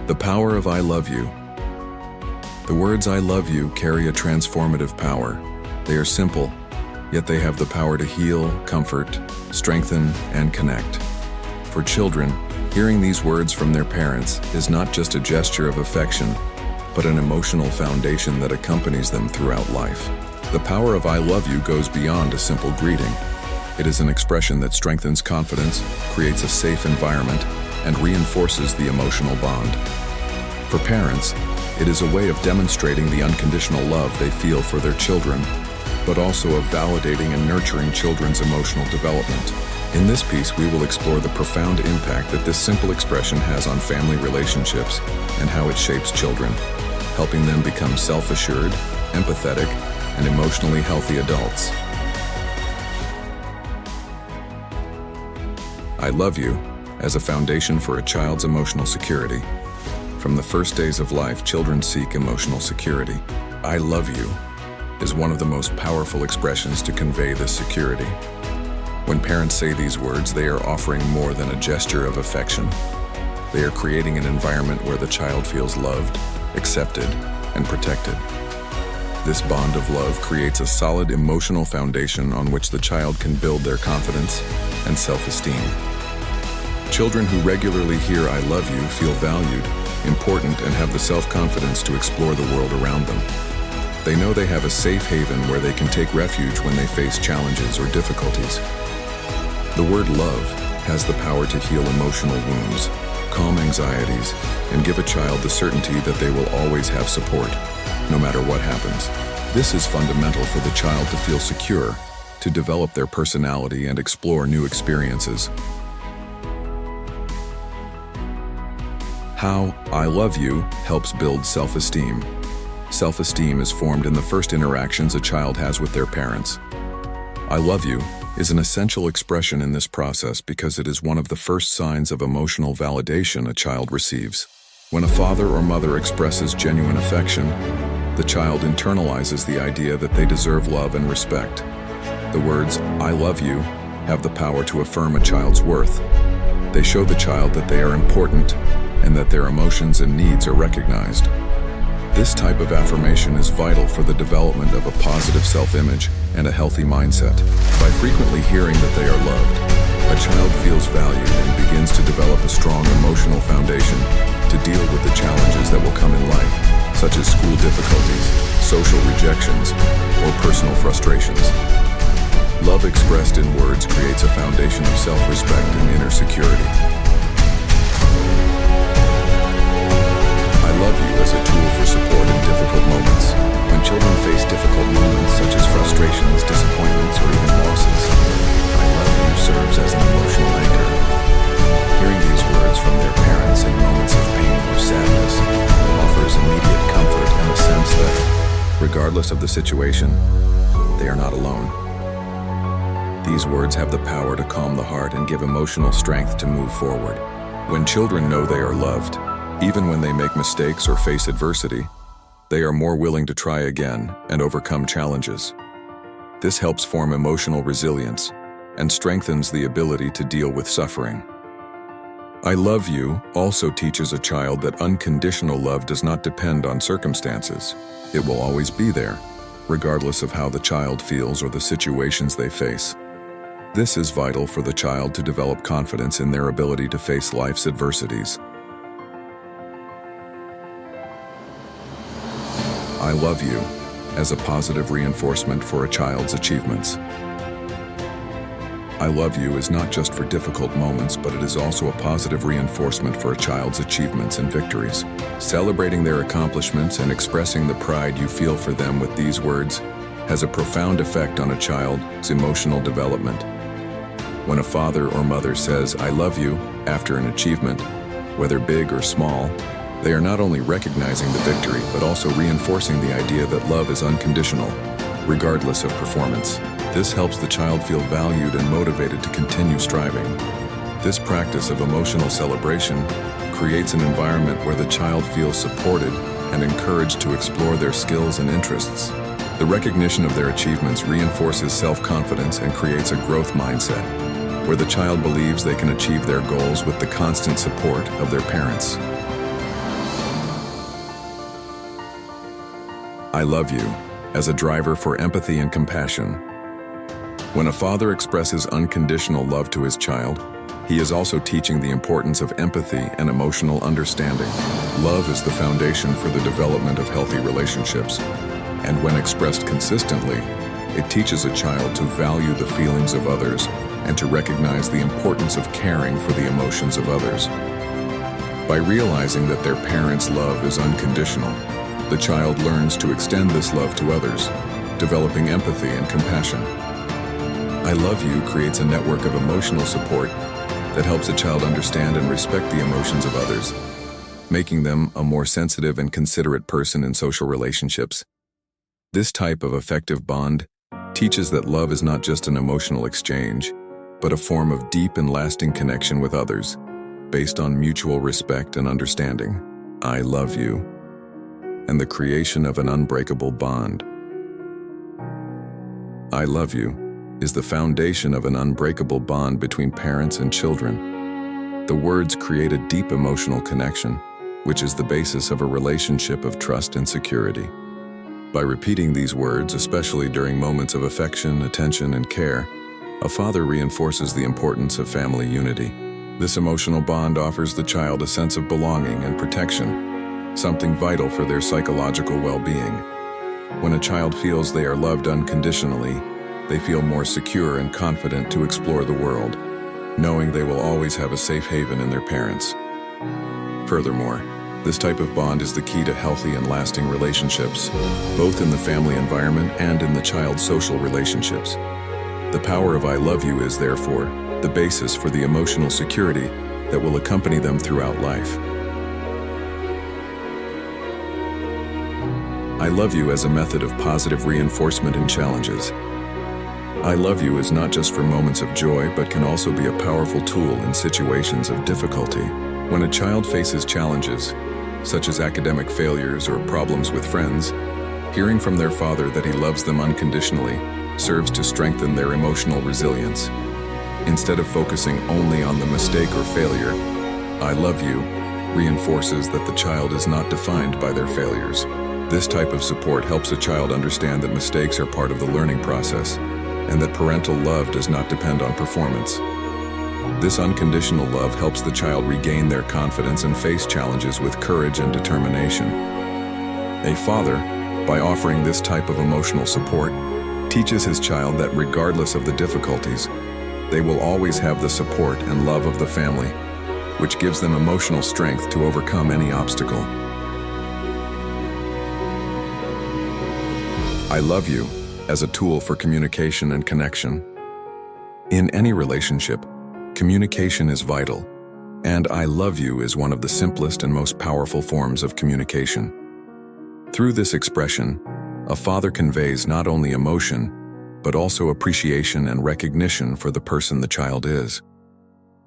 The power of I love you. The words I love you carry a transformative power. They are simple, yet they have the power to heal, comfort, strengthen, and connect. For children, hearing these words from their parents is not just a gesture of affection, but an emotional foundation that accompanies them throughout life. The power of I love you goes beyond a simple greeting. It is an expression that strengthens confidence, creates a safe environment, and reinforces the emotional bond. For parents, it is a way of demonstrating the unconditional love they feel for their children, but also of validating and nurturing children's emotional development. In this piece, we will explore the profound impact that this simple expression has on family relationships and how it shapes children, helping them become self-assured, empathetic, and emotionally healthy adults. I love you as a foundation for a child's emotional security. From the first days of life, children seek emotional security. I love you is one of the most powerful expressions to convey this security. When parents say these words, they are offering more than a gesture of affection. They are creating an environment where the child feels loved, accepted, and protected. This bond of love creates a solid emotional foundation on which the child can build their confidence and self-esteem. Children who regularly hear I love you feel valued, important, and have the self-confidence to explore the world around them. They know they have a safe haven where they can take refuge when they face challenges or difficulties. The word love has the power to heal emotional wounds, calm anxieties, and give a child the certainty that they will always have support, no matter what happens. This is fundamental for the child to feel secure, to develop their personality and explore new experiences. How I love you helps build self-esteem. Self-esteem is formed in the first interactions a child has with their parents. I love you is an essential expression in this process because it is one of the first signs of emotional validation a child receives. When a father or mother expresses genuine affection, the child internalizes the idea that they deserve love and respect. The words, I love you, have the power to affirm a child's worth. They show the child that they are important and that their emotions and needs are recognized. This type of affirmation is vital for the development of a positive self-image and a healthy mindset. By frequently hearing that they are loved, a child feels valued and begins to develop a strong emotional foundation to deal with the challenges that will come in life, such as school difficulties, social rejections, or personal frustrations. Love expressed in words creates a foundation of self-respect and inner security. I love you as a tool for support in difficult moments. When children face difficult moments such as frustrations, disappointments, or even losses, I love you serves as an emotional anchor. Hearing these words from their parents in moments of pain or sadness offers immediate comfort and a sense that, regardless of the situation, they are not alone. These words have the power to calm the heart and give emotional strength to move forward. When children know they are loved, even when they make mistakes or face adversity, they are more willing to try again and overcome challenges. This helps form emotional resilience and strengthens the ability to deal with suffering. I love you also teaches a child that unconditional love does not depend on circumstances. It will always be there, regardless of how the child feels or the situations they face. This is vital for the child to develop confidence in their ability to face life's adversities. I love you as a positive reinforcement for a child's achievements. I love you is not just for difficult moments, but it is also a positive reinforcement for a child's achievements and victories. Celebrating their accomplishments and expressing the pride you feel for them with these words has a profound effect on a child's emotional development. When a father or mother says, I love you, after an achievement, whether big or small, they are not only recognizing the victory, but also reinforcing the idea that love is unconditional, regardless of performance. This helps the child feel valued and motivated to continue striving. This practice of emotional celebration creates an environment where the child feels supported and encouraged to explore their skills and interests. The recognition of their achievements reinforces self-confidence and creates a growth mindset, where the child believes they can achieve their goals with the constant support of their parents. I love you as a driver for empathy and compassion. When a father expresses unconditional love to his child, he is also teaching the importance of empathy and emotional understanding. Love is the foundation for the development of healthy relationships, and when expressed consistently, it teaches a child to value the feelings of others and to recognize the importance of caring for the emotions of others. By realizing that their parents' love is unconditional, the child learns to extend this love to others, developing empathy and compassion. I love you creates a network of emotional support that helps a child understand and respect the emotions of others, making them a more sensitive and considerate person in social relationships. This type of effective bond teaches that love is not just an emotional exchange, but a form of deep and lasting connection with others, based on mutual respect and understanding. I love you, and the creation of an unbreakable bond. I love you is the foundation of an unbreakable bond between parents and children. The words create a deep emotional connection, which is the basis of a relationship of trust and security. By repeating these words, especially during moments of affection, attention, and care, a father reinforces the importance of family unity. This emotional bond offers the child a sense of belonging and protection, something vital for their psychological well-being. When a child feels they are loved unconditionally, they feel more secure and confident to explore the world, knowing they will always have a safe haven in their parents. Furthermore, this type of bond is the key to healthy and lasting relationships, both in the family environment and in the child's social relationships. The power of I love you is, therefore, the basis for the emotional security that will accompany them throughout life. I love you as a method of positive reinforcement in challenges. I love you is not just for moments of joy, but can also be a powerful tool in situations of difficulty. When a child faces challenges, such as academic failures or problems with friends, hearing from their father that he loves them unconditionally serves to strengthen their emotional resilience. Instead of focusing only on the mistake or failure, I love you reinforces that the child is not defined by their failures. This type of support helps a child understand that mistakes are part of the learning process, and that parental love does not depend on performance. This unconditional love helps the child regain their confidence and face challenges with courage and determination. A father, by offering this type of emotional support, teaches his child that regardless of the difficulties, they will always have the support and love of the family, which gives them emotional strength to overcome any obstacle. I love you as a tool for communication and connection. In any relationship, communication is vital, and I love you is one of the simplest and most powerful forms of communication. Through this expression, a father conveys not only emotion, but also appreciation and recognition for the person the child is.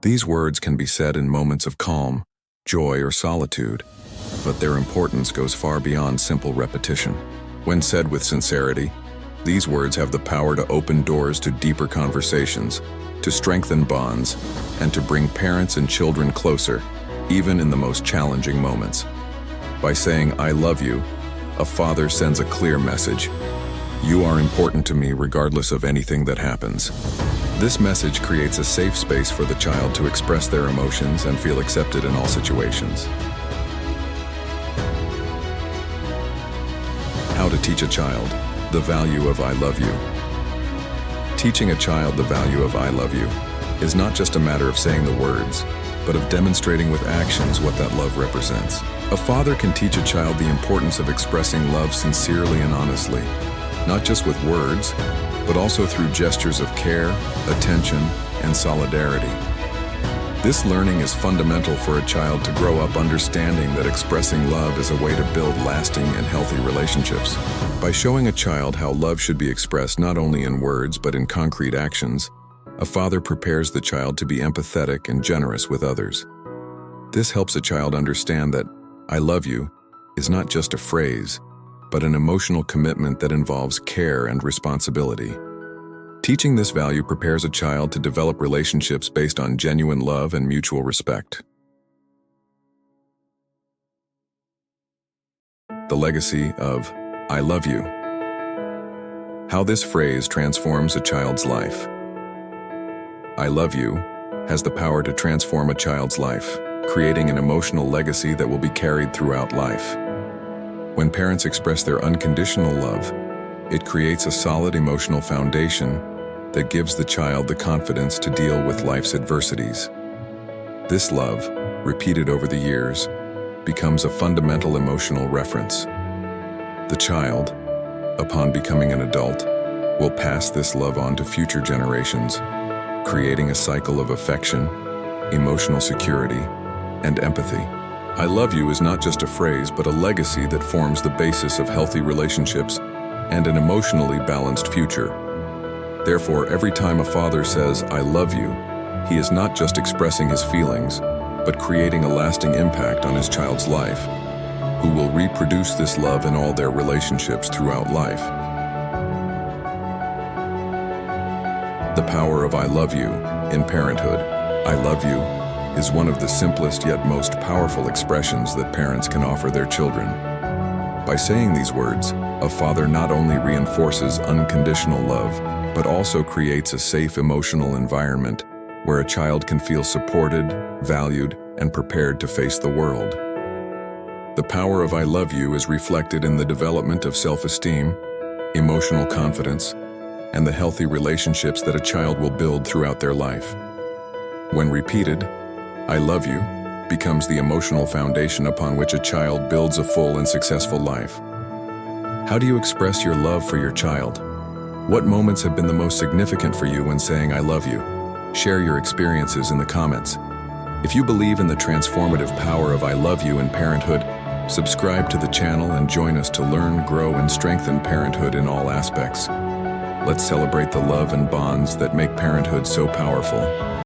These words can be said in moments of calm, joy, or solitude, but their importance goes far beyond simple repetition. When said with sincerity, these words have the power to open doors to deeper conversations, to strengthen bonds, and to bring parents and children closer, even in the most challenging moments. By saying, I love you, a father sends a clear message. You are important to me regardless of anything that happens. This message creates a safe space for the child to express their emotions and feel accepted in all situations. How to teach a child the value of I love you. Teaching a child the value of I love you is not just a matter of saying the words, but of demonstrating with actions what that love represents. A father can teach a child the importance of expressing love sincerely and honestly, not just with words, but also through gestures of care, attention, and solidarity. This learning is fundamental for a child to grow up understanding that expressing love is a way to build lasting and healthy relationships. By showing a child how love should be expressed not only in words but in concrete actions, a father prepares the child to be empathetic and generous with others. This helps a child understand that I love you is not just a phrase, but an emotional commitment that involves care and responsibility. Teaching this value prepares a child to develop relationships based on genuine love and mutual respect. The legacy of I love you. How this phrase transforms a child's life. I love you has the power to transform a child's life, creating an emotional legacy that will be carried throughout life. When parents express their unconditional love, it creates a solid emotional foundation that gives the child the confidence to deal with life's adversities. This love, repeated over the years, becomes a fundamental emotional reference. The child, upon becoming an adult, will pass this love on to future generations, creating a cycle of affection, emotional security, and empathy. I love you is not just a phrase, but a legacy that forms the basis of healthy relationships and an emotionally balanced future. Therefore, every time a father says, I love you, he is not just expressing his feelings, but creating a lasting impact on his child's life, who will reproduce this love in all their relationships throughout life. The power of I love you in parenthood. I love you is one of the simplest yet most powerful expressions that parents can offer their children. By saying these words, a father not only reinforces unconditional love, but also creates a safe emotional environment where a child can feel supported, valued, and prepared to face the world. The power of I love you is reflected in the development of self-esteem, emotional confidence, and the healthy relationships that a child will build throughout their life. When repeated, I love you becomes the emotional foundation upon which a child builds a full and successful life. How do you express your love for your child? What moments have been the most significant for you when saying I love you? Share your experiences in the comments. If you believe in the transformative power of I love you in parenthood, subscribe to the channel and join us to learn, grow, and strengthen parenthood in all aspects. Let's celebrate the love and bonds that make parenthood so powerful.